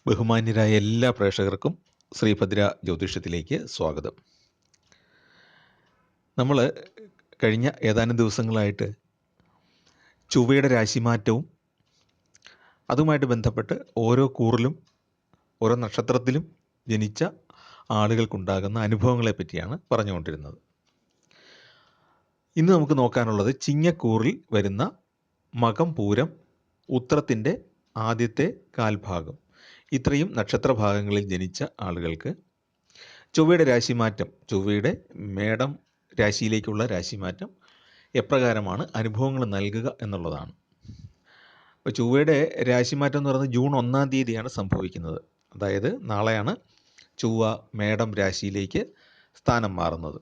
ബഹുമാന്യരായ എല്ലാ പ്രേക്ഷകർക്കും ശ്രീഭദ്ര ജ്യോതിഷത്തിലേക്ക് സ്വാഗതം. നമ്മൾ കഴിഞ്ഞ ഏതാനും ദിവസങ്ങളായിട്ട് ചൊവ്വയുടെ രാശിമാറ്റവും അതുമായിട്ട് ബന്ധപ്പെട്ട് ഓരോ കൂറിലും ഓരോ നക്ഷത്രത്തിലും ജനിച്ച ആളുകൾക്കുണ്ടാകുന്ന അനുഭവങ്ങളെ പറ്റിയാണ് പറഞ്ഞുകൊണ്ടിരുന്നത്. ഇന്ന് നമുക്ക് നോക്കാനുള്ളത് ചിങ്ങക്കൂറിൽ വരുന്ന മകം, പൂരം, ഉത്രത്തിൻ്റെ ആദ്യത്തെ കാൽഭാഗം, ഇത്രയും നക്ഷത്രഭാഗങ്ങളിൽ ജനിച്ച ആളുകൾക്ക് ചൊവ്വയുടെ രാശിമാറ്റം, ചൊവ്വയുടെ മേടം രാശിയിലേക്കുള്ള രാശിമാറ്റം എപ്രകാരമാണ് അനുഭവങ്ങൾ നൽകുക എന്നുള്ളതാണ്. അപ്പോൾ ചൊവ്വയുടെ രാശിമാറ്റം എന്ന് പറയുന്നത് ജൂൺ 1-ാം തീയതിയാണ് സംഭവിക്കുന്നത്. അതായത് നാളെയാണ് ചൊവ്വ മേടം രാശിയിലേക്ക് സ്ഥാനം മാറുന്നത്.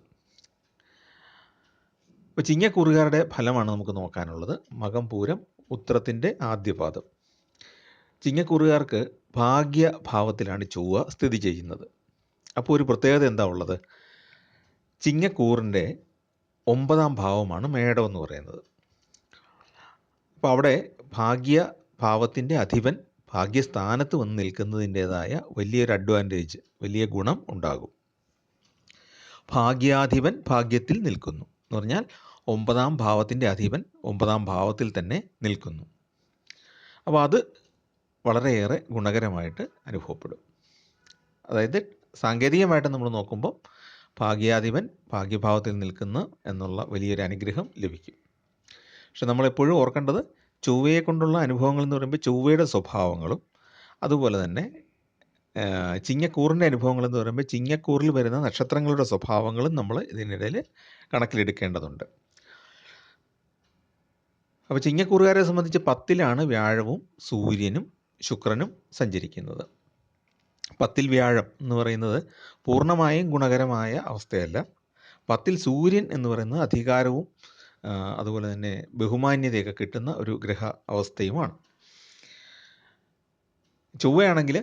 അപ്പോൾ ചിങ്ങക്കൂറുകാരുടെ ഫലമാണ് നമുക്ക് നോക്കാനുള്ളത്. മകം, പൂരം, ഉത്രത്തിൻ്റെ ആദ്യപാദം. ചിങ്ങക്കൂറുകാർക്ക് ഭാഗ്യഭാവത്തിലാണ് ചൊവ്വ സ്ഥിതി ചെയ്യുന്നത്. അപ്പോൾ ഒരു പ്രത്യേകത എന്താ ഉള്ളത്? ചിങ്ങക്കൂറിൻ്റെ 9-ാം ഭാവമാണ് മേടം എന്ന് പറയുന്നത്. അപ്പോൾ അവിടെ ഭാഗ്യഭാവത്തിൻ്റെ അധിപൻ ഭാഗ്യസ്ഥാനത്ത് വന്ന് നിൽക്കുന്നതിൻ്റേതായ വലിയൊരു അഡ്വാൻറ്റേജ്, വലിയ ഗുണം ഉണ്ടാകും. ഭാഗ്യാധിപൻ ഭാഗ്യത്തിൽ നിൽക്കുന്നു എന്ന് പറഞ്ഞാൽ 9-ാം ഭാവത്തിൻ്റെ അധിപൻ 9-ാം ഭാവത്തിൽ തന്നെ നിൽക്കുന്നു. അപ്പോൾ അത് വളരെയേറെ ഗുണകരമായിട്ട് അനുഭവപ്പെടും. അതായത് സാങ്കേതികമായിട്ട് നമ്മൾ നോക്കുമ്പോൾ ഭാഗ്യാധിപൻ ഭാഗ്യഭാവത്തിൽ നിൽക്കുന്ന എന്നുള്ള വലിയൊരു അനുഗ്രഹം ലഭിക്കും. പക്ഷെ നമ്മളെപ്പോഴും ഓർക്കേണ്ടത് ചൊവ്വയെ കൊണ്ടുള്ള അനുഭവങ്ങൾ എന്ന് പറയുമ്പോൾ ചൊവ്വയുടെ സ്വഭാവങ്ങളും അതുപോലെ തന്നെ ചിങ്ങക്കൂറിൻ്റെ അനുഭവങ്ങൾ എന്ന് പറയുമ്പോൾ ചിങ്ങക്കൂറിൽ വരുന്ന നക്ഷത്രങ്ങളുടെ സ്വഭാവങ്ങളും നമ്മൾ ഇതിനിടയിൽ കണക്കിലെടുക്കേണ്ടതുണ്ട്. അപ്പോൾ ചിങ്ങക്കൂറുകാരെ സംബന്ധിച്ച് 10-ലാണ് വ്യാഴവും സൂര്യനും ശുക്രനും സഞ്ചരിക്കുന്നത്. 10-ൽ വ്യാഴം എന്ന് പറയുന്നത് പൂർണ്ണമായും ഗുണകരമായ അവസ്ഥയല്ല. 10-ൽ സൂര്യൻ എന്ന് പറയുന്നത് അധികാരവും അതുപോലെ തന്നെ ബഹുമാന്യതയൊക്കെ കിട്ടുന്ന ഒരു ഗ്രഹ അവസ്ഥയുമാണ്. ചൊവ്വയാണെങ്കിൽ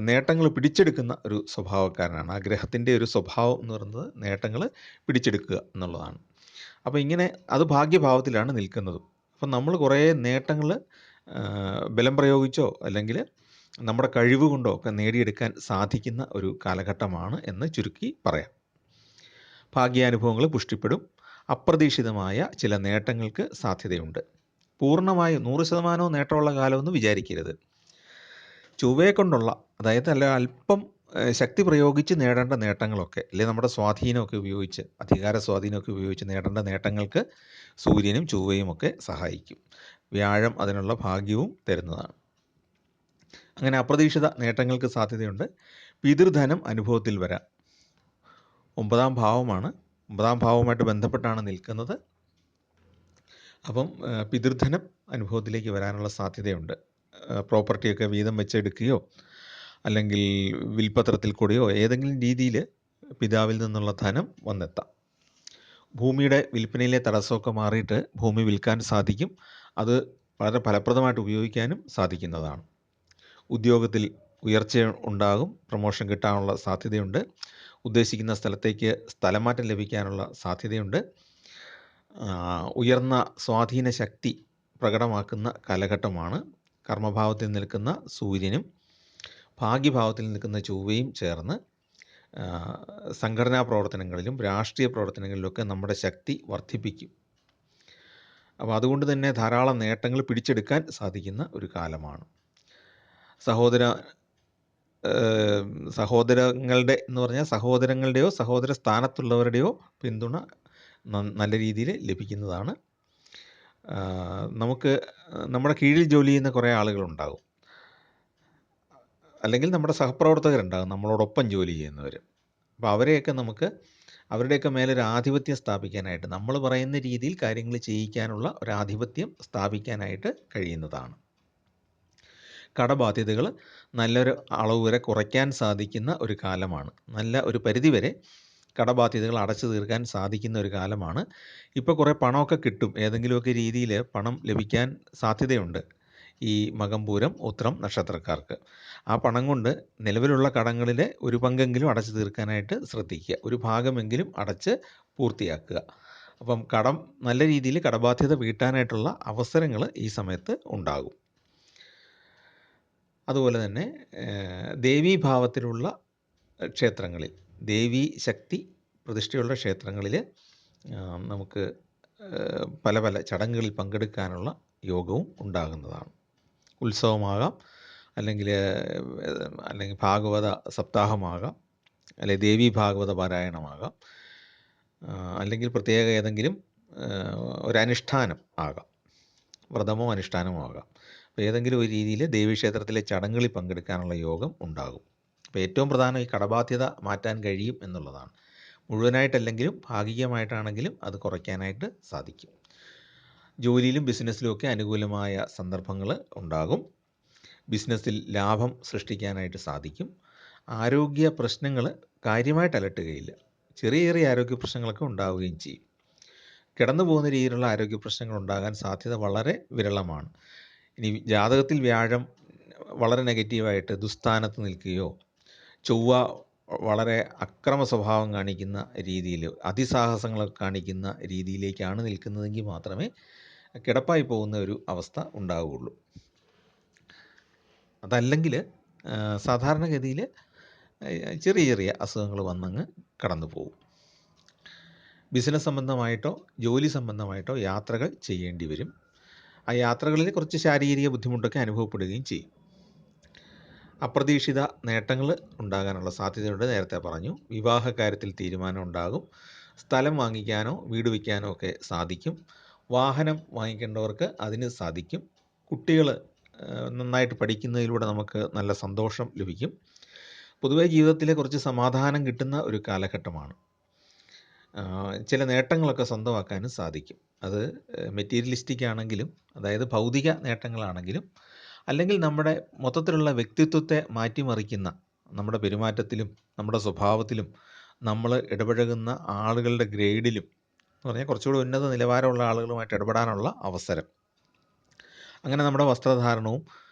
നേട്ടങ്ങൾ പിടിച്ചെടുക്കുന്ന ഒരു സ്വഭാവക്കാരനാണ്. ആ ഗ്രഹത്തിൻ്റെ ഒരു സ്വഭാവം എന്ന് പറയുന്നത് നേട്ടങ്ങൾ പിടിച്ചെടുക്കുക എന്നുള്ളതാണ്. അപ്പോൾ ഇങ്ങനെ അത് ഭാഗ്യഭാവത്തിലാണ് നിൽക്കുന്നത്. അപ്പം നമ്മൾ കുറേ നേട്ടങ്ങൾ ബലം പ്രയോഗിച്ചോ അല്ലെങ്കിൽ നമ്മുടെ കഴിവ് കൊണ്ടോ ഒക്കെ നേടിയെടുക്കാൻ സാധിക്കുന്ന ഒരു കാലഘട്ടമാണ് എന്ന് ചുരുക്കി പറയാം. ഭാഗ്യാനുഭവങ്ങൾ പുഷ്ടിപ്പെടും. അപ്രതീക്ഷിതമായ ചില നേട്ടങ്ങൾക്ക് സാധ്യതയുണ്ട്. പൂർണ്ണമായും 100% നേട്ടമുള്ള കാലമെന്ന് വിചാരിക്കരുത്. ചൊവ്വയെ കൊണ്ടുള്ള, അതായത് അല്പം ശക്തി പ്രയോഗിച്ച് നേടേണ്ട നേട്ടങ്ങളൊക്കെ, അല്ലെങ്കിൽ നമ്മുടെ സ്വാധീനമൊക്കെ ഉപയോഗിച്ച്, അധികാര സ്വാധീനമൊക്കെ ഉപയോഗിച്ച് നേടേണ്ട നേട്ടങ്ങൾക്ക് സൂര്യനും ചൊവ്വയും ഒക്കെ സഹായിക്കും. വ്യാഴം അതിനുള്ള ഭാഗ്യവും തരുന്നതാണ്. അങ്ങനെ അപ്രതീക്ഷിത നേട്ടങ്ങൾക്ക് സാധ്യതയുണ്ട്. പിതൃധനം അനുഭവത്തിൽ വരാം. 9-ാം ഭാവമാണ്, 9-ാം ഭാവവുമായിട്ട് ബന്ധപ്പെട്ടാണ് നിൽക്കുന്നത്. അപ്പം പിതൃധനം അനുഭവത്തിലേക്ക് വരാനുള്ള സാധ്യതയുണ്ട്. പ്രോപ്പർട്ടിയൊക്കെ വീതം വെച്ചെടുക്കുകയോ അല്ലെങ്കിൽ വിൽപത്രത്തിൽ കൂടിയോ ഏതെങ്കിലും രീതിയിൽ പിതാവിൽ നിന്നുള്ള ധനം വന്നെത്താം. ഭൂമിയുടെ വിൽപ്പനയിലെ തടസ്സമൊക്കെ മാറിയിട്ട് ഭൂമി വിൽക്കാൻ സാധിക്കും. അത് വളരെ ഫലപ്രദമായിട്ട് ഉപയോഗിക്കാനും സാധിക്കുന്നതാണ്. ഉദ്യോഗത്തിൽ ഉയർച്ച ഉണ്ടാകും. പ്രൊമോഷൻ കിട്ടാനുള്ള സാധ്യതയുണ്ട്. ഉദ്ദേശിക്കുന്ന സ്ഥലത്തേക്ക് സ്ഥലമാറ്റം ലഭിക്കാനുള്ള സാധ്യതയുണ്ട്. ഉയർന്ന സ്വാധീന ശക്തി പ്രകടമാക്കുന്ന കാലഘട്ടമാണ്. കർമ്മഭാവത്തിൽ നിൽക്കുന്ന സൂര്യനും ഭാഗ്യഭാവത്തിൽ നിൽക്കുന്ന ചൊവ്വയും ചേർന്ന് സംഘടനാ പ്രവർത്തനങ്ങളിലും രാഷ്ട്രീയ പ്രവർത്തനങ്ങളിലുമൊക്കെ നമ്മുടെ ശക്തി വർദ്ധിപ്പിക്കും. അപ്പോൾ അതുകൊണ്ട് തന്നെ ധാരാളം നേട്ടങ്ങൾ പിടിച്ചെടുക്കാൻ സാധിക്കുന്ന ഒരു കാലമാണ്. സഹോദരങ്ങളുടെ എന്ന് പറഞ്ഞാൽ സഹോദരങ്ങളുടെയോ സഹോദര സ്ഥാനത്തുള്ളവരുടെയോ പിന്തുണ നല്ല രീതിയിൽ ലഭിക്കുന്നതാണ്. നമുക്ക് നമ്മുടെ കീഴിൽ ജോലി ചെയ്യുന്ന കുറേ ആളുകളുണ്ടാകും, അല്ലെങ്കിൽ നമ്മുടെ സഹപ്രവർത്തകരുണ്ടാകും, നമ്മളോടൊപ്പം ജോലി ചെയ്യുന്നവർ. അപ്പോൾ അവരെയൊക്കെ നമുക്ക് അവരുടെയൊക്കെ മേലൊരു ആധിപത്യം സ്ഥാപിക്കാനായിട്ട്, നമ്മൾ പറയുന്ന രീതിയിൽ കാര്യങ്ങൾ ചെയ്യിക്കാനുള്ള ഒരു ആധിപത്യം സ്ഥാപിക്കാനായിട്ട് കഴിയുന്നതാണ്. കടബാധ്യതകൾ നല്ലൊരു അളവ് വരെ കുറയ്ക്കാൻ സാധിക്കുന്ന ഒരു കാലമാണ്. നല്ല ഒരു പരിധിവരെ കടബാധ്യതകൾ അടച്ചു തീർക്കാൻ സാധിക്കുന്ന ഒരു കാലമാണ്. ഇപ്പോൾ കുറേ പണമൊക്കെ കിട്ടും, ഏതെങ്കിലുമൊക്കെ രീതിയിൽ പണം ലഭിക്കാൻ സാധ്യതയുണ്ട് ഈ മകം, പൂരം, ഉത്രം നക്ഷത്രക്കാർക്ക്. ആ പണം കൊണ്ട് നിലവിലുള്ള കടങ്ങളിലെ ഒരു പങ്കെങ്കിലും അടച്ചു തീർക്കാനായിട്ട് ശ്രദ്ധിക്കുക. ഒരു ഭാഗമെങ്കിലും അടച്ച് പൂർത്തിയാക്കുക. അപ്പം നല്ല രീതിയിൽ കടബാധ്യത വീട്ടാനായിട്ടുള്ള അവസരങ്ങൾ ഈ സമയത്ത് ഉണ്ടാകും. അതുപോലെ തന്നെ ദേവീഭാവത്തിലുള്ള ക്ഷേത്രങ്ങളിൽ, ദേവീ ശക്തി പ്രതിഷ്ഠയുള്ള ക്ഷേത്രങ്ങളിൽ നമുക്ക് പല പല ചടങ്ങുകളിൽ പങ്കെടുക്കാനുള്ള യോഗവും ഉണ്ടാകുന്നതാണ്. ഉത്സവമാകാം, അല്ലെങ്കിൽ ഭാഗവത സപ്താഹമാകാം, അല്ലെങ്കിൽ ദേവീ ഭാഗവത പാരായണമാകാം, അല്ലെങ്കിൽ പ്രത്യേക ഏതെങ്കിലും ഒരനുഷ്ഠാനം ആകാം, വ്രതമോ അനുഷ്ഠാനമോ ആകാം. അപ്പോൾ ഏതെങ്കിലും ഒരു രീതിയിൽ ദേവീക്ഷേത്രത്തിലെ ചടങ്ങുകളിൽ പങ്കെടുക്കാനുള്ള യോഗം ഉണ്ടാകും. അപ്പോൾ ഏറ്റവും പ്രധാനം ഈ കടബാധ്യത മാറ്റാൻ കഴിയും എന്നുള്ളതാണ്. മുഴുവനായിട്ടല്ലെങ്കിലും ഭാഗികമായിട്ടാണെങ്കിലും അത് കുറയ്ക്കാനായിട്ട് സാധിക്കും. ജോലിയിലും ബിസിനസ്സിലുമൊക്കെ അനുകൂലമായ സന്ദർഭങ്ങൾ ഉണ്ടാകും. ബിസിനസ്സിൽ ലാഭം സൃഷ്ടിക്കാനായിട്ട് സാധിക്കും. ആരോഗ്യ പ്രശ്നങ്ങൾ കാര്യമായിട്ട് അലട്ടുകയില്ല. ചെറിയ ചെറിയ ആരോഗ്യ പ്രശ്നങ്ങളൊക്കെ ഉണ്ടാവുകയും ചെയ്യും. കിടന്നു പോകുന്ന രീതിയിലുള്ള ആരോഗ്യ പ്രശ്നങ്ങൾ ഉണ്ടാകാൻ സാധ്യത വളരെ വിരളമാണ്. ഇനി ജാതകത്തിൽ വ്യാഴം വളരെ നെഗറ്റീവായിട്ട് ദുസ്ഥാനത്ത് നിൽക്കുകയോ, ചൊവ്വ വളരെ അക്രമ സ്വഭാവം കാണിക്കുന്ന രീതിയിൽ, അതിസാഹസങ്ങളൊക്കെ കാണിക്കുന്ന രീതിയിലേക്കാണ് നിൽക്കുന്നതെങ്കിൽ മാത്രമേ കിടപ്പായി പോകുന്ന ഒരു അവസ്ഥ ഉണ്ടാവുകയുള്ളൂ. അതല്ലെങ്കിൽ സാധാരണഗതിയിൽ ചെറിയ ചെറിയ അസുഖങ്ങൾ വന്നങ്ങ് കടന്നു പോകും. ബിസിനസ് സംബന്ധമായിട്ടോ ജോലി സംബന്ധമായിട്ടോ യാത്രകൾ ചെയ്യേണ്ടി വരും. ആ യാത്രകളിൽ കുറച്ച് ശാരീരിക ബുദ്ധിമുട്ടൊക്കെ അനുഭവപ്പെടുകയും ചെയ്യും. അപ്രതീക്ഷിത നേട്ടങ്ങൾ ഉണ്ടാകാനുള്ള സാധ്യതയുണ്ട്. നേരത്തെ പറഞ്ഞു. വിവാഹ കാര്യത്തിൽ തീരുമാനം ഉണ്ടാകും. സ്ഥലം വാങ്ങിക്കാനോ വീട് വയ്ക്കാനോ ഒക്കെ സാധിക്കും. വാഹനം വാങ്ങിക്കേണ്ടവർക്ക് അതിന് സാധിക്കും. കുട്ടികൾ നന്നായിട്ട് പഠിക്കുന്നതിലൂടെ നമുക്ക് നല്ല സന്തോഷം ലഭിക്കും. പൊതുവെ ജീവിതത്തിൽ കുറച്ച് സമാധാനം കിട്ടുന്ന ഒരു കാലഘട്ടമാണ്. ചില നേട്ടങ്ങളൊക്കെ സ്വന്തമാക്കാനും സാധിക്കും. അത് മെറ്റീരിയലിസ്റ്റിക് ആണെങ്കിലും, അതായത് ഭൗതിക നേട്ടങ്ങളാണെങ്കിലും, അല്ലെങ്കിൽ നമ്മുടെ മൊത്തത്തിലുള്ള വ്യക്തിത്വത്തെ മാറ്റിമറിക്കുന്ന നമ്മുടെ പെരുമാറ്റത്തിലും നമ്മുടെ സ്വഭാവത്തിലും നമ്മൾ ഇടപഴകുന്ന ആളുകളുടെ ഗ്രേഡിലും എന്ന് പറഞ്ഞാൽ കുറച്ചുകൂടി ഉന്നത നിലവാരമുള്ള ആളുകളുമായിട്ട് ഇടപെടാനുള്ള അവസരം. അങ്ങനെ നമ്മുടെ വസ്ത്രധാരണവും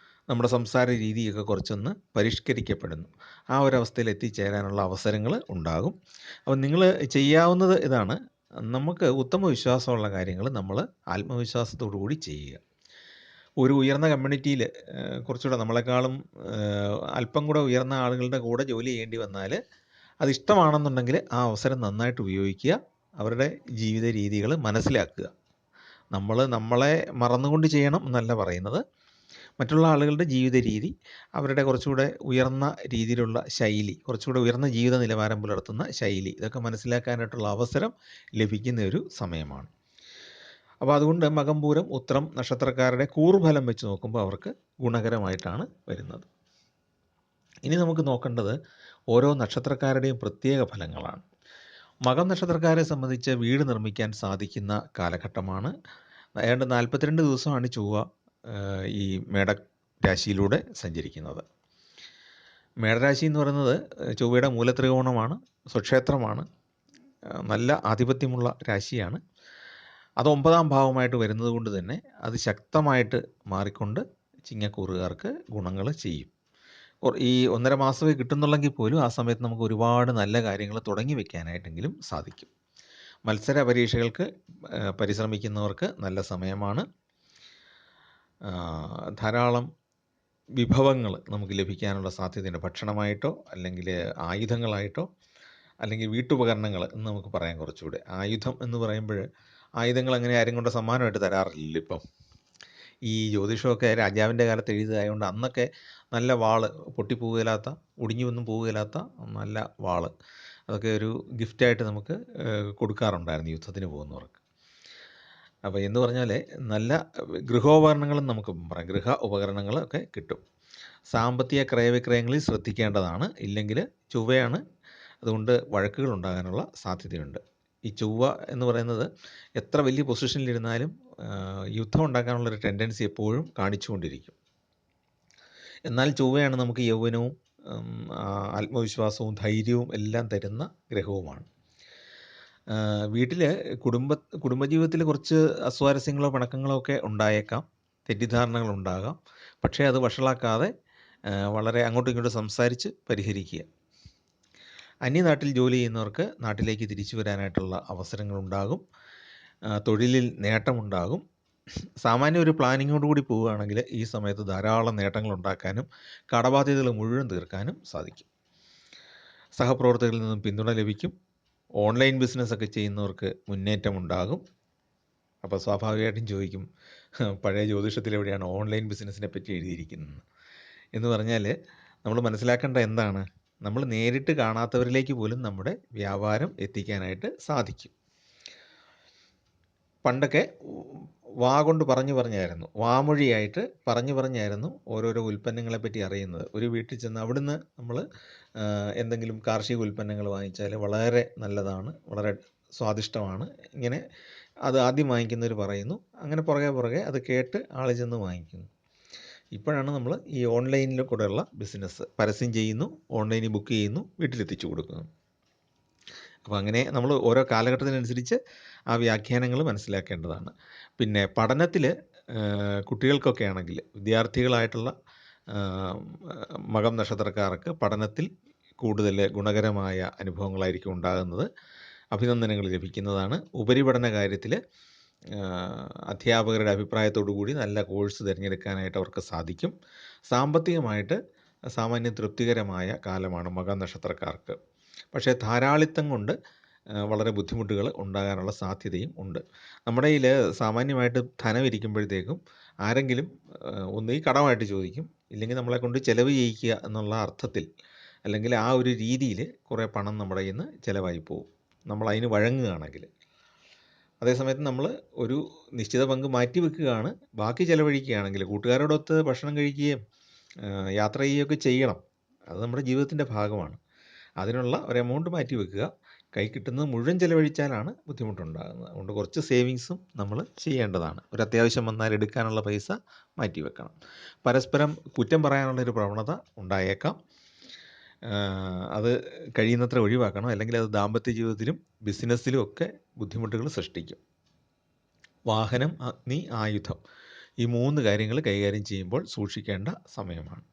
നമ്മുടെ സംസാര രീതിയൊക്കെ കുറച്ചൊന്ന് പരിഷ്കരിക്കപ്പെടുന്നു. ആ ഒരവസ്ഥയിൽ എത്തിച്ചേരാനുള്ള അവസരങ്ങൾ ഉണ്ടാകും. അപ്പോൾ നിങ്ങൾ ചെയ്യാവുന്നത് ഇതാണ്. നമുക്ക് ഉത്തമ വിശ്വാസമുള്ള കാര്യങ്ങൾ നമ്മൾ ആത്മവിശ്വാസത്തോടു കൂടി ചെയ്യുക. ഒരു ഉയർന്ന കമ്മ്യൂണിറ്റിയിൽ കുറച്ചുകൂടെ നമ്മളെക്കാളും അല്പം കൂടെ ഉയർന്ന ആളുകളുടെ കൂടെ ജോലി ചെയ്യേണ്ടി വന്നാൽ അതിഷ്ടമാണെന്നുണ്ടെങ്കിൽ ആ അവസരം നന്നായിട്ട് ഉപയോഗിക്കുക. അവരുടെ ജീവിത രീതികൾ മനസ്സിലാക്കുക. നമ്മളെ മറന്നുകൊണ്ട് ചെയ്യണം എന്നല്ല പറയുന്നത്. മറ്റുള്ള ആളുകളുടെ ജീവിത രീതി, അവരുടെ കുറച്ചുകൂടെ ഉയർന്ന രീതിയിലുള്ള ശൈലി, കുറച്ചുകൂടെ ഉയർന്ന ജീവിത നിലവാരം പുലർത്തുന്ന ശൈലി, ഇതൊക്കെ മനസ്സിലാക്കാനായിട്ടുള്ള അവസരം ലഭിക്കുന്ന ഒരു സമയമാണ്. അപ്പോൾ അതുകൊണ്ട് മകം പൂരം ഉത്രം നക്ഷത്രക്കാരുടെ കൂറുഫലം വെച്ച് നോക്കുമ്പോൾ അവർക്ക് ഗുണകരമായിട്ടാണ് വരുന്നത്. ഇനി നമുക്ക് നോക്കേണ്ടത് ഓരോ നക്ഷത്രക്കാരുടെയും പ്രത്യേക ഫലങ്ങളാണ്. മകം നക്ഷത്രക്കാരെ സംബന്ധിച്ച് വീട് നിർമ്മിക്കാൻ സാധിക്കുന്ന കാലഘട്ടമാണ്. ഏതാണ്ട് 42 ദിവസമാണ് ചൊവ്വ ഈ മേടരാശിയിലൂടെ സഞ്ചരിക്കുന്നത്. മേടരാശി എന്ന് പറയുന്നത് ചൊവ്വയുടെ മൂലത്രികോണമാണ്, സ്വക്ഷേത്രമാണ്, നല്ല ആധിപത്യമുള്ള രാശിയാണ്. അത് 9ാം ഭാവമായിട്ട് വരുന്നത് കൊണ്ട് തന്നെ അത് ശക്തമായിട്ട് മാറിക്കൊണ്ട് ചിങ്ങക്കൂറുകാർക്ക് ഗുണങ്ങൾ ചെയ്യും. ഈ 1.5 മാസമേ കിട്ടുന്നുള്ളെങ്കിൽ പോലും ആ സമയത്ത് നമുക്ക് ഒരുപാട് നല്ല കാര്യങ്ങൾ തുടങ്ങി വെക്കാനായിട്ടെങ്കിലും സാധിക്കും. മത്സര പരീക്ഷകൾക്ക് പരിശ്രമിക്കുന്നവർക്ക് നല്ല സമയമാണ്. ധാരാളം വിഭവങ്ങൾ നമുക്ക് ലഭിക്കാനുള്ള സാധ്യതയുണ്ട്. ഭക്ഷണമായിട്ടോ അല്ലെങ്കിൽ ആയുധങ്ങളായിട്ടോ അല്ലെങ്കിൽ വീട്ടുപകരണങ്ങൾ എന്ന് നമുക്ക് പറയാം. കുറച്ചുകൂടെ ആയുധം എന്ന് പറയുമ്പോൾ ആയുധങ്ങൾ അങ്ങനെ ആരും കൊണ്ട് സമ്മാനമായിട്ട് തരാറില്ല. ഇപ്പം ഈ ജ്യോതിഷമൊക്കെ രാജാവിൻ്റെ കാലത്ത് എഴുതിയതായതുകൊണ്ട് അന്നൊക്കെ നല്ല വാള്, പൊട്ടിപ്പോകുകയില്ലാത്ത, ഒടിഞ്ഞൊന്നും പോവുകയില്ലാത്ത നല്ല വാള്, അതൊക്കെ ഒരു ഗിഫ്റ്റായിട്ട് നമുക്ക് കൊടുക്കാറുണ്ടായിരുന്നു യുദ്ധത്തിന് പോകുന്നവർക്ക്. അപ്പോൾ എന്ന് പറഞ്ഞാൽ നല്ല ഗൃഹോപകരണങ്ങളും നമുക്ക് പറയാം, ഗൃഹ ഉപകരണങ്ങളൊക്കെ കിട്ടും. സാമ്പത്തിക ക്രയവിക്രയങ്ങളിൽ ശ്രദ്ധിക്കേണ്ടതാണ്. ഇല്ലെങ്കിൽ ചൊവ്വയാണ്, അതുകൊണ്ട് വഴക്കുകൾ ഉണ്ടാകാനുള്ള സാധ്യതയുണ്ട്. ഈ ചൊവ്വ എന്ന് പറയുന്നത് എത്ര വലിയ പൊസിഷനിലിരുന്നാലും യുദ്ധം ഉണ്ടാക്കാനുള്ളൊരു ടെൻഡൻസി എപ്പോഴും കാണിച്ചുകൊണ്ടിരിക്കും. എന്നാൽ ചൊവ്വയാണ് നമുക്ക് യൗവനവും ആത്മവിശ്വാസവും ധൈര്യവും എല്ലാം തരുന്ന ഗ്രഹവുമാണ്. വീട്ടിൽ കുടുംബജീവിതത്തിൽ കുറച്ച് അസ്വാരസ്യങ്ങളോ പിണക്കങ്ങളോ ഒക്കെ ഉണ്ടായേക്കാം, തെറ്റിദ്ധാരണകളുണ്ടാകാം. പക്ഷേ അത് വഷളാക്കാതെ വളരെ അങ്ങോട്ടും ഇങ്ങോട്ടും സംസാരിച്ച് പരിഹരിക്കുക. അന്യനാട്ടിൽ ജോലി ചെയ്യുന്നവർക്ക് നാട്ടിലേക്ക് തിരിച്ചു വരാനായിട്ടുള്ള അവസരങ്ങളുണ്ടാകും. തൊഴിലിൽ നേട്ടമുണ്ടാകും. സാമാന്യം ഒരു പ്ലാനിങ്ങോട് കൂടി പോവുകയാണെങ്കിൽ ഈ സമയത്ത് ധാരാളം നേട്ടങ്ങൾ ഉണ്ടാക്കാനും കടബാധ്യതകൾ മുഴുവൻ തീർക്കാനും സാധിക്കും. സഹപ്രവർത്തകരിൽ നിന്നും പിന്തുണ ലഭിക്കും. ഓൺലൈൻ ബിസിനസ്സൊക്കെ ചെയ്യുന്നവർക്ക് മുന്നേറ്റമുണ്ടാകും. അപ്പോൾ സ്വാഭാവികമായിട്ടും ചോദിക്കും, പഴയ ജ്യോതിഷത്തിൽ എവിടെയാണ് ഓൺലൈൻ ബിസിനസ്സിനെ പറ്റി എഴുതിയിരിക്കുന്നത് എന്ന് പറഞ്ഞാൽ, നമ്മൾ മനസ്സിലാക്കേണ്ട എന്താണ്, നമ്മൾ നേരിട്ട് കാണാത്തവരിലേക്ക് പോലും നമ്മുടെ വ്യാപാരം എത്തിക്കാനായിട്ട് സാധിക്കും. പണ്ടൊക്കെ വാ കൊണ്ട് പറഞ്ഞായിരുന്നു, വാമൊഴിയായിട്ട് പറഞ്ഞായിരുന്നു ഓരോരോ ഉൽപ്പന്നങ്ങളെ പറ്റി അറിയുന്നത്. ഒരു വീട്ടിൽ ചെന്ന് അവിടുന്ന് നമ്മൾ എന്തെങ്കിലും കാർഷിക ഉൽപ്പന്നങ്ങൾ വാങ്ങിച്ചാൽ വളരെ നല്ലതാണ്, വളരെ സ്വാദിഷ്ടമാണ്, ഇങ്ങനെ അത് ആദ്യം വാങ്ങിക്കുന്നവർ പറയുന്നു. അങ്ങനെ പുറകെ അത് കേട്ട് ആൾ ചെന്ന് വാങ്ങിക്കുന്നു. ഇപ്പോഴാണ് നമ്മൾ ഈ ഓൺലൈനിൽ കൂടെയുള്ള ബിസിനസ് പരസ്യം ചെയ്യുന്നു, ഓൺലൈനിൽ ബുക്ക് ചെയ്യുന്നു, വീട്ടിലെത്തിച്ചു കൊടുക്കുന്നു. അപ്പോൾ അങ്ങനെ നമ്മൾ ഓരോ കാലഘട്ടത്തിനനുസരിച്ച് ആ വ്യാഖ്യാനങ്ങൾ മനസ്സിലാക്കേണ്ടതാണ്. പിന്നെ പഠനത്തിൽ കുട്ടികൾക്കൊക്കെ ആണെങ്കിൽ, വിദ്യാർത്ഥികളായിട്ടുള്ള മകം നക്ഷത്രക്കാർക്ക് പഠനത്തിൽ കൂടുതൽ ഗുണകരമായ അനുഭവങ്ങളായിരിക്കും ഉണ്ടാകുന്നത്. അഭിനന്ദനങ്ങൾ ലഭിക്കുന്നതാണ്. ഉപരിപഠന കാര്യത്തിൽ അധ്യാപകരുടെ അഭിപ്രായത്തോടു കൂടി നല്ല കോഴ്സ് തിരഞ്ഞെടുക്കാനായിട്ട് അവർക്ക് സാധിക്കും. സാമ്പത്തികമായിട്ട് സാമാന്യം തൃപ്തികരമായ കാലമാണ് മകം നക്ഷത്രക്കാർക്ക്. പക്ഷേ ധാരാളിത്തം കൊണ്ട് വളരെ ബുദ്ധിമുട്ടുകൾ ഉണ്ടാകാനുള്ള സാധ്യതയും ഉണ്ട്. നമ്മുടെ കയ്യിൽ സാമാന്യമായിട്ട് ധനം ഇരിക്കുമ്പോഴത്തേക്കും ആരെങ്കിലും ഒന്നുകിൽ കടമായിട്ട് ചോദിക്കും, ഇല്ലെങ്കിൽ നമ്മളെ കൊണ്ട് ചിലവ് ചെയ്യിക്കുക എന്നുള്ള അർത്ഥത്തിൽ, അല്ലെങ്കിൽ ആ ഒരു രീതിയിൽ കുറേ പണം നമ്മുടെ കയ്യിൽ നിന്ന് ചിലവായി പോകും, നമ്മൾ അതിന് വഴങ്ങുകയാണെങ്കിൽ. അതേസമയത്ത് നമ്മൾ ഒരു നിശ്ചിത പങ്ക് മാറ്റി വെക്കുകയാണ്, ബാക്കി ചിലവഴിക്കുകയാണെങ്കിൽ, കൂട്ടുകാരോടൊത്ത് ഭക്ഷണം കഴിക്കുകയും യാത്ര ചെയ്യുകയൊക്കെ ചെയ്യണം. അത് നമ്മുടെ ജീവിതത്തിൻ്റെ ഭാഗമാണ്. അതിനുള്ള ഒരു എമൗണ്ട് മാറ്റി വെക്കുക. കൈ കിട്ടുന്നത് മുഴുവൻ ചിലവഴിച്ചാലാണ് ബുദ്ധിമുട്ടുണ്ടാകുന്നത്. അതുകൊണ്ട് കുറച്ച് സേവിങ്സും നമ്മൾ ചെയ്യേണ്ടതാണ്. ഒരു അത്യാവശ്യം വന്നാൽ എടുക്കാനുള്ള പൈസ മാറ്റി വെക്കണം. പരസ്പരം കുറ്റം പറയാനുള്ളൊരു പ്രവണത ഉണ്ടായേക്കാം. അത് കഴിയുന്നത്ര ഒഴിവാക്കണം. അല്ലെങ്കിൽ അത് ദാമ്പത്യ ജീവിതത്തിലും ബിസിനസ്സിലും ഒക്കെ ബുദ്ധിമുട്ടുകൾ സൃഷ്ടിക്കും. വാഹനം, അഗ്നി, ആയുധം, ഈ 3 കാര്യങ്ങൾ കൈകാര്യം ചെയ്യുമ്പോൾ സൂക്ഷിക്കേണ്ട സമയമാണ്.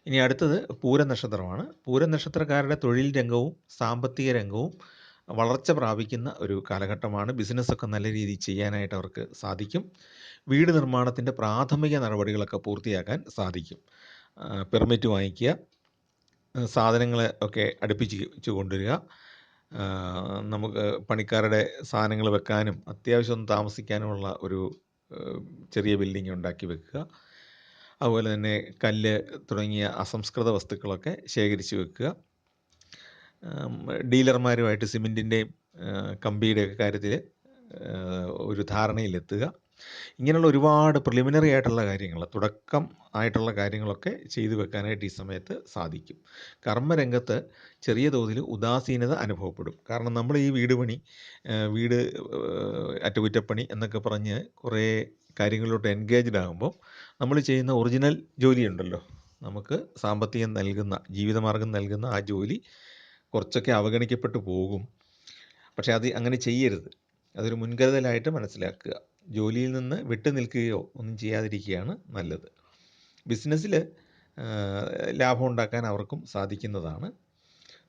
ഇനി അടുത്തത് പൂരം നക്ഷത്രമാണ്. പൂരം നക്ഷത്രക്കാരുടെ തൊഴിൽ രംഗവും സാമ്പത്തിക രംഗവും വളർച്ച പ്രാപിക്കുന്ന ഒരു കാലഘട്ടമാണ്. ബിസിനസ്സൊക്കെ നല്ല രീതിയിൽ ചെയ്യാനായിട്ട് അവർക്ക് സാധിക്കും. വീട് നിർമ്മാണത്തിൻ്റെ പ്രാഥമിക നടപടികളൊക്കെ പൂർത്തിയാക്കാൻ സാധിക്കും. പെർമിറ്റ് വാങ്ങിക്കുക, സാധനങ്ങൾ ഒക്കെ അടുപ്പിച്ച് കൊണ്ടുവരിക, നമുക്ക് പണിക്കാരുടെ സാധനങ്ങൾ വെക്കാനും അത്യാവശ്യം ഒന്ന് താമസിക്കാനുമുള്ള ഒരു ചെറിയ ബിൽഡിംഗ് ഉണ്ടാക്കി വെക്കുക. അതുപോലെ തന്നെ കല്ല് തുടങ്ങിയ അസംസ്കൃത വസ്തുക്കളൊക്കെ ശേഖരിച്ച് വെക്കുക. ഡീലർമാരുമായിട്ട് സിമെൻറ്റിൻ്റെയും കമ്പിയുടെയൊക്കെ കാര്യത്തിൽ ഒരു ധാരണയിലെത്തുക. ഇങ്ങനെയുള്ള ഒരുപാട് പ്രിലിമിനറി ആയിട്ടുള്ള കാര്യങ്ങൾ, തുടക്കം ആയിട്ടുള്ള കാര്യങ്ങളൊക്കെ ചെയ്തു വെക്കാനായിട്ട് ഈ സമയത്ത് സാധിക്കും. കർമ്മരംഗത്ത് ചെറിയ തോതിൽ ഉദാസീനത അനുഭവപ്പെടും. കാരണം നമ്മൾ ഈ വീട് പണി, വീട് അറ്റകുറ്റപ്പണി എന്നൊക്കെ പറഞ്ഞ് കുറേ കാര്യങ്ങളിലോട്ട് എൻഗേജ്ഡ് ആകുമ്പോൾ നമ്മൾ ചെയ്യുന്ന ഒറിജിനൽ ജോലിയുണ്ടല്ലോ, നമുക്ക് സാമ്പത്തികം നൽകുന്ന, ജീവിതമാർഗം നൽകുന്ന ആ ജോലി കുറച്ചൊക്കെ അവഗണിക്കപ്പെട്ടു പോകും. പക്ഷേ അത് അങ്ങനെ ചെയ്യരുത്. അതൊരു മുൻകരുതലായിട്ട് മനസ്സിലാക്കുക. ജോലിയിൽ നിന്ന് വിട്ടു നിൽക്കുകയോ ഒന്നും ചെയ്യാതിരിക്കുകയാണ് നല്ലത്. ബിസിനസ്സിൽ ലാഭം ഉണ്ടാക്കാൻ അവർക്കും സാധിക്കുന്നതാണ്.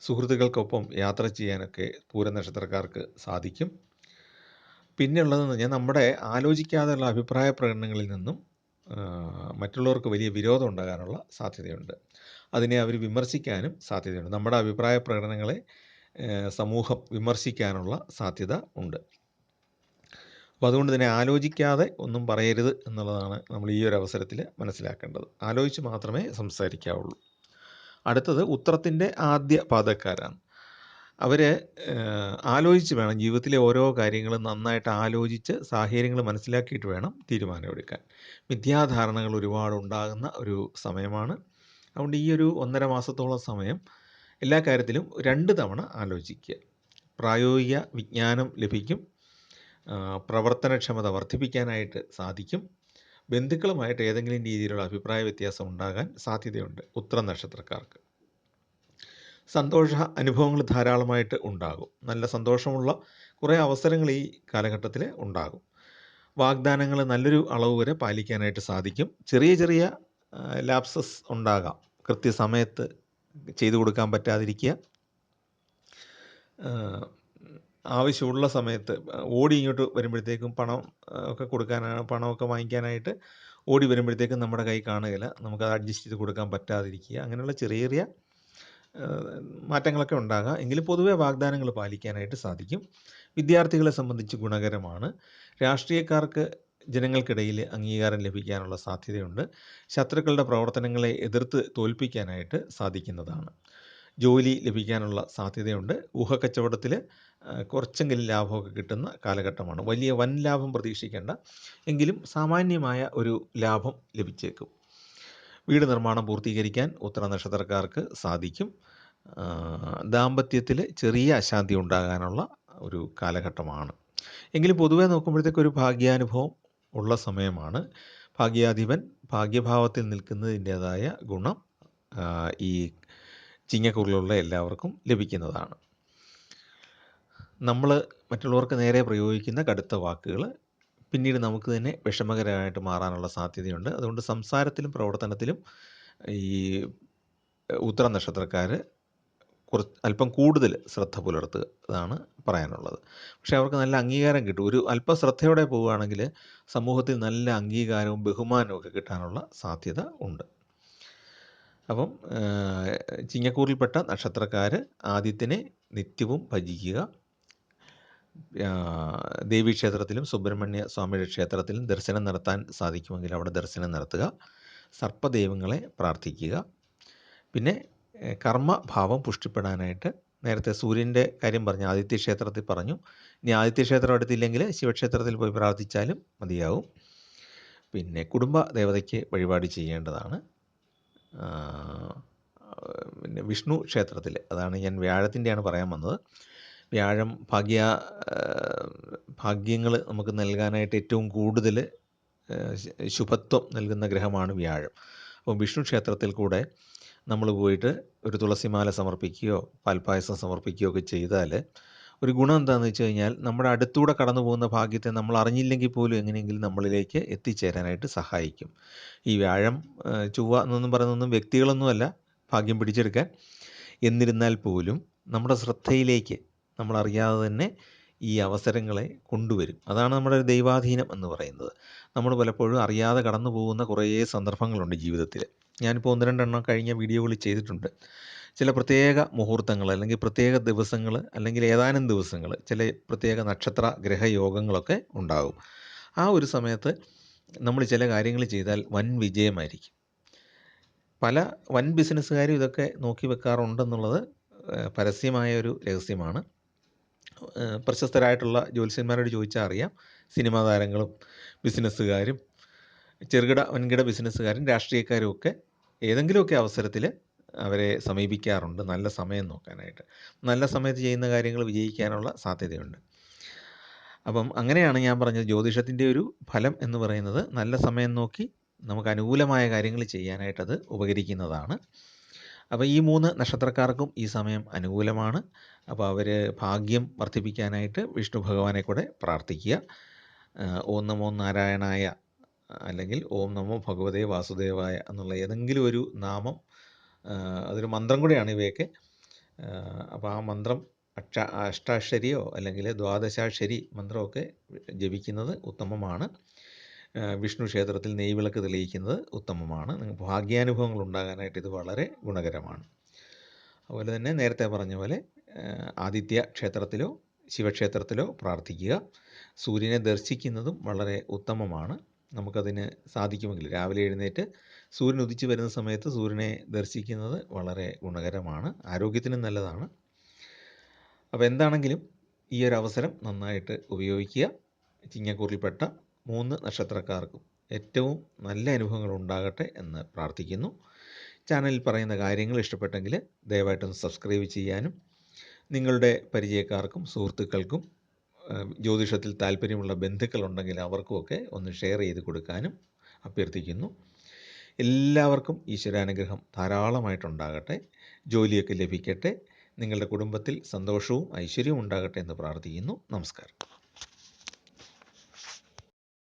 സുഹൃത്തുക്കൾക്കൊപ്പം യാത്ര ചെയ്യാനൊക്കെ പൂരം നക്ഷത്രക്കാർക്ക് സാധിക്കും. പിന്നെയുള്ളതെന്ന് പറഞ്ഞാൽ, നമ്മുടെ ആലോചിക്കാതെയുള്ള അഭിപ്രായ പ്രകടനങ്ങളിൽ നിന്നും മറ്റുള്ളവർക്ക് വലിയ വിരോധം ഉണ്ടാകാനുള്ള സാധ്യതയുണ്ട്. അതിനെ അവർ വിമർശിക്കാനും സാധ്യതയുണ്ട്. നമ്മുടെ അഭിപ്രായ പ്രകടനങ്ങളെ സമൂഹം വിമർശിക്കാനുള്ള സാധ്യത ഉണ്ട്. അപ്പോൾ അതുകൊണ്ട് തന്നെ ആലോചിക്കാതെ ഒന്നും പറയരുത് എന്നുള്ളതാണ് നമ്മൾ ഈ ഒരു അവസരത്തിൽ മനസ്സിലാക്കേണ്ടത്. ആലോചിച്ച് മാത്രമേ സംസാരിക്കാവുള്ളൂ. അടുത്തത് ഉത്രത്തിൻ്റെ ആദ്യ പാദക്കാരാണ്. അവർ ആലോചിച്ച് വേണം ജീവിതത്തിലെ ഓരോ കാര്യങ്ങളും നന്നായിട്ട് ആലോചിച്ച് സാഹചര്യങ്ങൾ മനസ്സിലാക്കിയിട്ട് വേണം തീരുമാനമെടുക്കാൻ. മിഥ്യാധാരണകൾ ഒരുപാട് ഉണ്ടാകുന്ന ഒരു സമയമാണ്. അതുകൊണ്ട് ഈ ഒരു 1.5 മാസത്തോളം സമയം എല്ലാ കാര്യത്തിലും 2 തവണ ആലോചിക്കുക. പ്രായോഗിക വിജ്ഞാനം ലഭിക്കും. പ്രവർത്തനക്ഷമത വർദ്ധിപ്പിക്കാനായിട്ട് സാധിക്കും. ബന്ധുക്കളുമായിട്ട് ഏതെങ്കിലും രീതിയിലുള്ള അഭിപ്രായ വ്യത്യാസം ഉണ്ടാകാൻ സാധ്യതയുണ്ട് ഉത്ര നക്ഷത്രക്കാർക്ക്. സന്തോഷ അനുഭവങ്ങൾ ധാരാളമായിട്ട് ഉണ്ടാകും. നല്ല സന്തോഷമുള്ള കുറേ അവസരങ്ങൾ ഈ കാലഘട്ടത്തിൽ ഉണ്ടാകും. വാഗ്ദാനങ്ങൾ നല്ലൊരു അളവ് വരെ പാലിക്കാനായിട്ട് സാധിക്കും. ചെറിയ ലാപ്സസ് ഉണ്ടാകാം. കൃത്യസമയത്ത് ചെയ്തു കൊടുക്കാൻ പറ്റാതിരിക്കുക, ആവശ്യമുള്ള സമയത്ത് ഓടി ഇങ്ങോട്ട് വരുമ്പോഴത്തേക്കും പണമൊക്കെ വാങ്ങിക്കാനായിട്ട് ഓടി വരുമ്പോഴത്തേക്കും നമ്മുടെ കൈ കാണുകയില്ല. നമുക്കത് അഡ്ജസ്റ്റ് ചെയ്ത് കൊടുക്കാൻ പറ്റാതിരിക്കുക. അങ്ങനെയുള്ള ചെറിയ ചെറിയ മാറ്റങ്ങളൊക്കെ ഉണ്ടാകാം. എങ്കിലും പൊതുവെ വാഗ്ദാനങ്ങൾ പാലിക്കാനായിട്ട് സാധിക്കും. വിദ്യാർത്ഥികളെ സംബന്ധിച്ച് ഗുണകരമാണ്. രാഷ്ട്രീയക്കാർക്ക് ജനങ്ങൾക്കിടയിൽ അംഗീകാരം ലഭിക്കാനുള്ള സാധ്യതയുണ്ട്. ശത്രുക്കളുടെ പ്രവർത്തനങ്ങളെ എതിർത്ത് തോൽപ്പിക്കാനായിട്ട് സാധിക്കുന്നതാണ്. ജോലി ലഭിക്കാനുള്ള സാധ്യതയുണ്ട്. ഊഹക്കച്ചവടത്തിൽ കുറച്ചെങ്കിലും ലാഭമൊക്കെ കിട്ടുന്ന കാലഘട്ടമാണ്. വലിയ വൻ ലാഭം പ്രതീക്ഷിക്കേണ്ട, എങ്കിലും സാമാന്യമായ ഒരു ലാഭം ലഭിച്ചേക്കും. വീട് നിർമ്മാണം പൂർത്തീകരിക്കാൻ ഉത്തര നക്ഷത്രക്കാർക്ക് സാധിക്കും. ദാമ്പത്യത്തിൽ ചെറിയ അശാന്തി ഉണ്ടാകാനുള്ള ഒരു കാലഘട്ടമാണ്. എങ്കിലും പൊതുവെ നോക്കുമ്പോഴത്തേക്ക് ഒരു ഭാഗ്യാനുഭവം ഉള്ള സമയമാണ്. ഭാഗ്യാധിപൻ ഭാഗ്യഭാവത്തിൽ നിൽക്കുന്നതിൻ്റേതായ ഗുണം ഈ ചിങ്ങക്കൂറിലുള്ള എല്ലാവർക്കും ലഭിക്കുന്നതാണ്. നമ്മൾ മറ്റുള്ളവർക്ക് നേരെ പ്രയോഗിക്കുന്ന കടുത്ത വാക്കുകൾ പിന്നീട് നമുക്ക് തന്നെ വിഷമകരമായിട്ട് മാറാനുള്ള സാധ്യതയുണ്ട്. അതുകൊണ്ട് സംസാരത്തിലും പ്രവർത്തനത്തിലും ഈ ഉത്തര നക്ഷത്രക്കാർ അല്പം കൂടുതൽ ശ്രദ്ധ പുലർത്തുക, അതാണ് പറയാനുള്ളത്. പക്ഷേ അവർക്ക് നല്ല അംഗീകാരം കിട്ടും. ഒരു അല്പം ശ്രദ്ധയോടെ പോവുകയാണെങ്കിൽ സമൂഹത്തിൽ നല്ല അംഗീകാരവും ബഹുമാനവും ഒക്കെ കിട്ടാനുള്ള സാധ്യത ഉണ്ട്. അപ്പം ചിങ്ങക്കൂറിൽപ്പെട്ട നക്ഷത്രക്കാർ ആദിത്യനെ നിത്യവും ഭജിക്കുക. ദേവീക്ഷേത്രത്തിലും സുബ്രഹ്മണ്യ സ്വാമിയുടെ ക്ഷേത്രത്തിലും ദർശനം നടത്താൻ സാധിക്കുമെങ്കിൽ അവിടെ ദർശനം നടത്തുക. സർപ്പദൈവങ്ങളെ പ്രാർത്ഥിക്കുക. പിന്നെ കർമ്മഭാവം പുഷ്ടിപ്പെടാനായിട്ട് നേരത്തെ സൂര്യൻ്റെ കാര്യം പറഞ്ഞു, ആദിത്യ ക്ഷേത്രത്തിൽ പറഞ്ഞു. ഇനി ആദിത്യ ക്ഷേത്രം അടുത്തില്ലെങ്കിൽ ശിവക്ഷേത്രത്തിൽ പോയി പ്രാർത്ഥിച്ചാലും മതിയാവും. പിന്നെ കുടുംബ ദേവതയ്ക്ക് വഴിപാട് ചെയ്യേണ്ടതാണ്. പിന്നെ വിഷ്ണു ക്ഷേത്രത്തിൽ, അതാണ് ഞാൻ വ്യാഴത്തിൻ്റെയാണ് പറയാൻ വന്നത്. വ്യാഴം ഭാഗ്യങ്ങൾ നമുക്ക് നൽകാനായിട്ട് ഏറ്റവും കൂടുതൽ ശുഭത്വം നൽകുന്ന ഗ്രഹമാണ് വ്യാഴം. അപ്പോൾ വിഷ്ണു ക്ഷേത്രത്തിൽ കൂടെ നമ്മൾ പോയിട്ട് ഒരു തുളസിമാല സമർപ്പിക്കുകയോ പാൽപ്പായസം സമർപ്പിക്കുകയോ ഒക്കെ ചെയ്താൽ ഒരു ഗുണം എന്താണെന്ന് വെച്ച് കഴിഞ്ഞാൽ നമ്മുടെ അടുത്തൂടെ കടന്നു പോകുന്ന ഭാഗ്യത്തെ നമ്മൾ അറിഞ്ഞില്ലെങ്കിൽ പോലും എങ്ങനെയെങ്കിലും നമ്മളിലേക്ക് എത്തിച്ചേരാനായിട്ട് സഹായിക്കും. ഈ വ്യാഴം ചൊവ്വ എന്നൊന്നും പറയുന്നൊന്നും വ്യക്തികളൊന്നുമല്ല ഭാഗ്യം പിടിച്ചെടുക്കാൻ. എന്നിരുന്നാൽ പോലും നമ്മുടെ ശ്രദ്ധയിലേക്ക് നമ്മളറിയാതെ തന്നെ ഈ അവസരങ്ങളെ കൊണ്ടുവരും. അതാണ് നമ്മുടെ ഒരു ദൈവാധീനം എന്ന് പറയുന്നത്. നമ്മൾ പലപ്പോഴും അറിയാതെ കടന്നു പോകുന്ന കുറേ സന്ദർഭങ്ങളുണ്ട് ജീവിതത്തിൽ. ഞാനിപ്പോൾ 1-2 എണ്ണം കഴിഞ്ഞ വീഡിയോകളിൽ ചെയ്തിട്ടുണ്ട്. ചില പ്രത്യേക മുഹൂർത്തങ്ങൾ അല്ലെങ്കിൽ പ്രത്യേക ദിവസങ്ങൾ അല്ലെങ്കിൽ ഏതാനും ദിവസങ്ങൾ ചില പ്രത്യേക നക്ഷത്ര ഗ്രഹയോഗങ്ങളൊക്കെ ഉണ്ടാകും. ആ ഒരു സമയത്ത് നമ്മൾ ചില കാര്യങ്ങൾ ചെയ്താൽ വൻ വിജയമായിരിക്കും. പല വൻ ബിസിനസ്സുകാരും ഇതൊക്കെ നോക്കി വെക്കാറുണ്ടെന്നുള്ളത് പരസ്യമായ ഒരു രഹസ്യമാണ്. പ്രശസ്തരായിട്ടുള്ള ജ്യോത്സ്യന്മാരോട് ചോദിച്ചാൽ അറിയാം. സിനിമാ താരങ്ങളും ബിസിനസ്സുകാരും ചെറുകിട വൻകിട ബിസിനസ്സുകാരും രാഷ്ട്രീയക്കാരും ഒക്കെ ഏതെങ്കിലുമൊക്കെ അവസരത്തിൽ അവരെ സമീപിക്കാറുണ്ട് നല്ല സമയം നോക്കാനായിട്ട്. നല്ല സമയത്ത് ചെയ്യുന്ന കാര്യങ്ങൾ വിജയിക്കാനുള്ള സാധ്യതയുണ്ട്. അപ്പം അങ്ങനെയാണ് ഞാൻ പറഞ്ഞത്, ജ്യോതിഷത്തിൻ്റെ ഒരു ഫലം എന്ന് പറയുന്നത് നല്ല സമയം നോക്കി നമുക്ക് അനുകൂലമായ കാര്യങ്ങൾ ചെയ്യാനായിട്ടത് ഉപകരിക്കുന്നതാണ്. അപ്പോൾ ഈ 3 നക്ഷത്രക്കാർക്കും ഈ സമയം അനുകൂലമാണ്. അപ്പോൾ അവർ ഭാഗ്യം വർദ്ധിപ്പിക്കാനായിട്ട് വിഷ്ണു ഭഗവാനെ കൂടെ പ്രാർത്ഥിക്കുക. ഓം നമോ നാരായണായ അല്ലെങ്കിൽ ഓം നമോ ഭഗവതേ വാസുദേവായ എന്നുള്ള ഏതെങ്കിലും ഒരു നാമം, അതൊരു മന്ത്രം കൂടെയാണ് ഇവയൊക്കെ. അപ്പോൾ ആ മന്ത്രം അഷ്ടാക്ഷരിയോ അല്ലെങ്കിൽ ദ്വാദശാക്ഷരി മന്ത്രമൊക്കെ ജപിക്കുന്നത് ഉത്തമമാണ്. വിഷ്ണു ക്ഷേത്രത്തിൽ നെയ്വിളക്ക് തെളിയിക്കുന്നത് ഉത്തമമാണ്. നിങ്ങൾക്ക് ഭാഗ്യാനുഭവങ്ങൾ ഉണ്ടാകാനായിട്ട് ഇത് വളരെ ഗുണകരമാണ്. അതുപോലെ തന്നെ നേരത്തെ പറഞ്ഞ പോലെ ആദിത്യ ക്ഷേത്രത്തിലോ ശിവക്ഷേത്രത്തിലോ പ്രാർത്ഥിക്കുക. സൂര്യനെ ദർശിക്കുന്നതും വളരെ ഉത്തമമാണ്. നമുക്കതിന് സാധിക്കുമെങ്കിൽ രാവിലെ എഴുന്നേറ്റ് സൂര്യൻ ഉദിച്ചു വരുന്ന സമയത്ത് സൂര്യനെ ദർശിക്കുന്നത് വളരെ ഗുണകരമാണ്, ആരോഗ്യത്തിനും നല്ലതാണ്. അപ്പോൾ എന്താണെങ്കിലും ഈ ഒരു അവസരം നന്നായിട്ട് ഉപയോഗിക്കുക. ചിങ്ങക്കൂറിൽപ്പെട്ട 3 നക്ഷത്രക്കാർക്കും ഏറ്റവും നല്ല അനുഭവങ്ങൾ ഉണ്ടാകട്ടെ എന്ന് പ്രാർത്ഥിക്കുന്നു. ചാനലിൽ പറയുന്ന കാര്യങ്ങൾ ഇഷ്ടപ്പെട്ടെങ്കിൽ ദയവായിട്ടൊന്ന് സബ്സ്ക്രൈബ് ചെയ്യാനും നിങ്ങളുടെ പരിചയക്കാർക്കും സുഹൃത്തുക്കൾക്കും ജ്യോതിഷത്തിൽ താല്പര്യമുള്ള ബന്ധുക്കളുണ്ടെങ്കിൽ അവർക്കുമൊക്കെ ഒന്ന് ഷെയർ ചെയ്ത് കൊടുക്കാനും അഭ്യർത്ഥിക്കുന്നു. എല്ലാവർക്കും ഈശ്വരാനുഗ്രഹം ധാരാളമായിട്ടുണ്ടാകട്ടെ, ജോലിയൊക്കെ ലഭിക്കട്ടെ, നിങ്ങളുടെ കുടുംബത്തിൽ സന്തോഷവും ഐശ്വര്യവും ഉണ്ടാകട്ടെ എന്ന് പ്രാർത്ഥിക്കുന്നു. നമസ്കാരം.